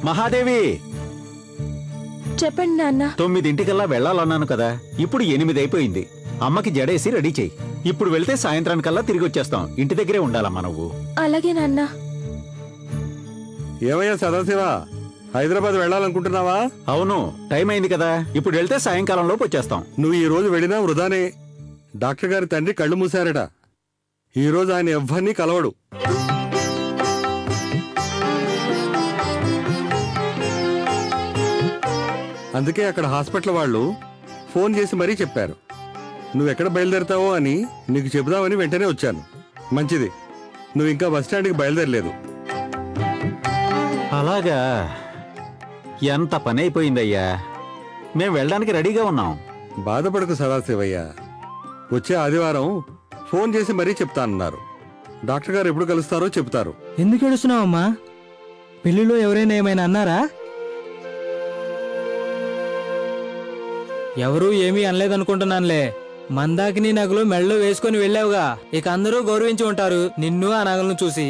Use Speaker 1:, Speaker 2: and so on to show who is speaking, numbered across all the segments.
Speaker 1: మహాదేవి,
Speaker 2: చెప్పండి నాన్న.
Speaker 1: 9ంటికల్లా వెళ్ళాలన్నాను కదా, ఇప్పుడు 8 అయిపోయింది. అమ్మకి జడేసి రెడీ చెయ్యి. ఇప్పుడు వెళ్తే సాయంత్రానికల్లా తిరిగి వచ్చేస్తాం. ఇంటి దగ్గరే ఉండాలమ్మా నువ్వు.
Speaker 2: అలాగే నాన్న.
Speaker 3: ఏమయ్యా సదాశివ, హైదరాబాద్ వెళ్ళాలనుకుంటున్నావా?
Speaker 1: అవును, టైం అయింది కదా, ఇప్పుడు వెళ్తే సాయంకాలంలోపు వచ్చేస్తాం.
Speaker 3: నువ్వు ఈ రోజు వెళ్ళినా వృధానే. డాక్టర్ గారి తండ్రి కళ్ళు మూశారట. ఈ రోజు ఆయన ఎవ్వరినీ కలవడు. అందుకే అక్కడ హాస్పిటల్ వాళ్ళు ఫోన్ చేసి మరీ చెప్పారు. నువ్వెక్కడ బయలుదేరుతావో అని నీకు చెబుదామని వెంటనే వచ్చాను. మంచిది, నువ్వు ఇంకా బస్టాండ్కి బయలుదేరలేదు.
Speaker 1: అలాగా, ఎంత పని అయిపోయిందయ్యా. మేం వెళ్ళడానికి రెడీగా ఉన్నాం.
Speaker 3: బాధపడకు సదాశివయ్య, వచ్చే ఆదివారం ఫోన్ చేసి మరీ చెప్తానన్నారు. డాక్టర్ గారు ఎప్పుడు కలుస్తారో చెప్తారు.
Speaker 4: ఎందుకు ఏడుస్తున్నావమ్మా? పెళ్లిలో ఎవరైనా ఏమైనా అన్నారా? ఎవరూ ఏమీ అనలేదనుకుంటున్నానులే. మందాకిని నగలు మెళ్ళలో వేసుకుని వెళ్ళావుగా, ఇక అందరూ గౌరవించి ఉంటారు నిన్ను ఆ నగలను చూసి.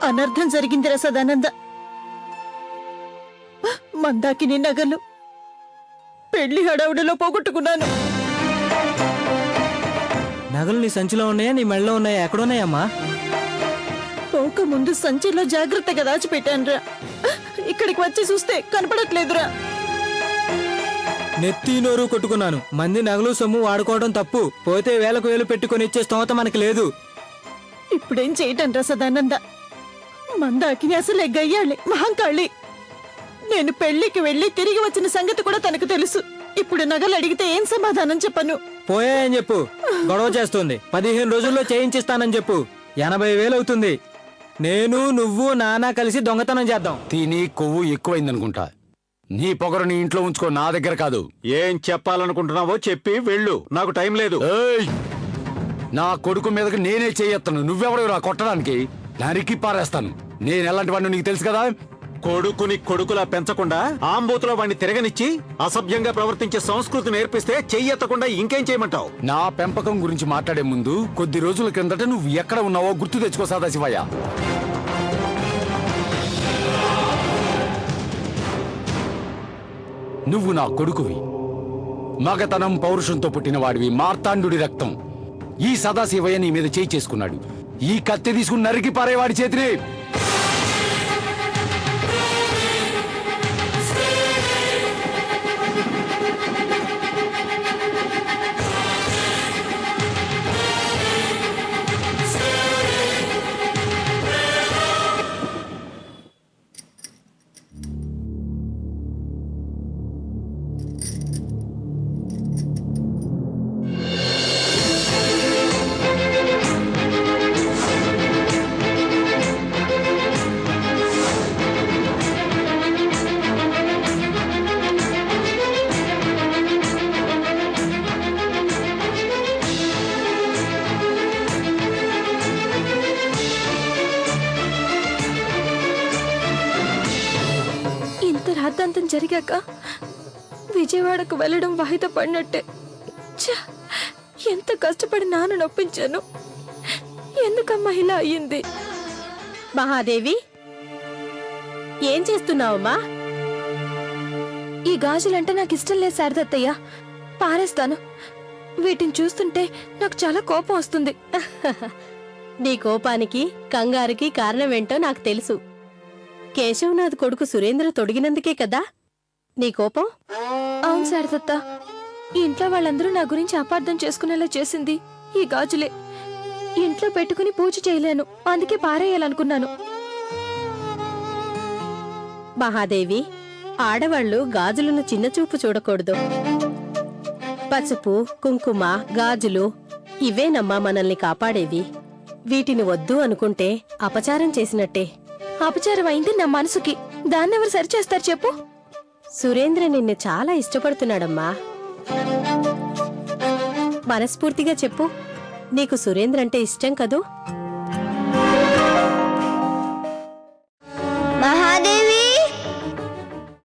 Speaker 2: అనర్థం జరిగిందిరా సదానంద. మందాకిని నగలు పెళ్లి హడావుడిలో పోగొట్టుకున్నాను.
Speaker 4: నగలు నీ సంచిలో ఉన్నాయా, నీ మెళ్ళలో ఉన్నాయా? ఎక్కడున్నాయమ్మా?
Speaker 2: పోక ముందు సంచిలో జాగ్రత్తగా దాచిపెట్టానురా. ఇక్కడికి వచ్చి చూస్తే కనపడట్లేదురా.
Speaker 4: నెత్తి నోరు కొట్టుకున్నాను. మంది నగలు సొమ్ము వాడుకోవడం తప్పు, పోతే వేలకు వేలు పెట్టుకుని ఇచ్చే స్తోమత మనకి లేదు.
Speaker 2: ఇప్పుడేం చేయటం రా సదానంద. మందాకిని అసలే గయ్యాలి, మహంకాళి. నేను పెళ్లికి వెళ్లి తిరిగి వచ్చిన సంగతి కూడా తనకు తెలుసు. ఇప్పుడు నగలు అడిగితే ఏం సమాధానం చెప్పను?
Speaker 4: పోయాయని చెప్పు. గొడవ చేస్తుంది. 15 రోజుల్లో చేయించిస్తానని చెప్పు. 80,000 అవుతుంది. నేను, నువ్వు, నాన్న కలిసి దొంగతనం చేద్దాం.
Speaker 5: తిని కొవ్వు ఎక్కువైందనుకుంటా. నీ పొగరు నీ ఇంట్లో ఉంచుకో, నా దగ్గర కాదు.
Speaker 1: ఏం చెప్పాలనుకుంటున్నావో చెప్పి వెళ్ళు, నాకు టైం లేదు.
Speaker 5: నా కొడుకు మీదకి నేనే చేయెత్తను. నువ్వెవడు రా కొట్టడానికి? నరికి పారేస్తాను. నేను ఎలాంటి వాడిని నీకు తెలుసు కదా.
Speaker 1: కొడుకుని కొడుకులా పెంచకుండా ఆంబూతులో వాడిని తిరగనిచ్చి అసభ్యంగా ప్రవర్తించే సంస్కృతి నేర్పిస్తే చెయ్యెత్తకుండా ఇంకేం చేయమంటావు?
Speaker 5: నా పెంపకం గురించి మాట్లాడే ముందు కొద్ది రోజుల కిందట నువ్వు ఎక్కడ ఉన్నావో గుర్తు తెచ్చుకో సదాశివయ్య. నువ్వు నా కొడుకువి, మగతనం పౌరుషంతో పుట్టిన వాడివి, మార్తాండుడి రక్తం. ఈ సదాశివయ్య నీ మీద చేయి చేసుకున్నాడు. ఈ కత్తి తీసుకుని నరికి పారేవాడి చేతిని.
Speaker 2: రాద్ధాంతం జరిగాక విజయవాడకు వెళ్ళడం వాయిదా పడినట్టే. ఎంత కష్టపడి నాన్న నొప్పించాను. ఎందుకమ్మా ఇలా అయ్యింది?
Speaker 6: మహాదేవి, ఏం చేస్తున్నావమ్మా?
Speaker 2: ఈ గాజులంటే నాకు ఇష్టం లేదు శారదత్తయ్య, పారేస్తాను. వీటిని చూస్తుంటే నాకు చాలా కోపం వస్తుంది.
Speaker 6: నీ కోపానికి కంగారుకి కారణమేంటో నాకు తెలుసు. కేశవనాథ్ కొడుకు సురేంద్ర తొడిగినందుకే కదా నీ కోపం?
Speaker 2: అవును శారదత్త, ఈ ఇంట్లో వాళ్ళందరూ నా గురించి అపార్థం చేసుకునేలా చేసింది ఈ గాజులే. ఇంట్లో పెట్టుకుని పూజ చేయలేను, అందుకే పారేయాలనుకున్నాను.
Speaker 6: మహాదేవి, ఆడవాళ్లు గాజులను చిన్నచూపు చూడకూడదు. పసుపు, కుంకుమ, గాజులు ఇవేనమ్మా మనల్ని కాపాడేవి. వీటిని వద్దు అనుకుంటే అపచారం చేసినట్టే.
Speaker 2: అపచారం అయింది నా మనసుకి, దాన్నెవరు సరిచేస్తారు చెప్పు?
Speaker 6: సురేంద్ర నిన్ను చాలా ఇష్టపడుతున్నాడమ్మా. మనస్ఫూర్తిగా చెప్పు, నీకు సురేంద్ర అంటే ఇష్టం కదూ?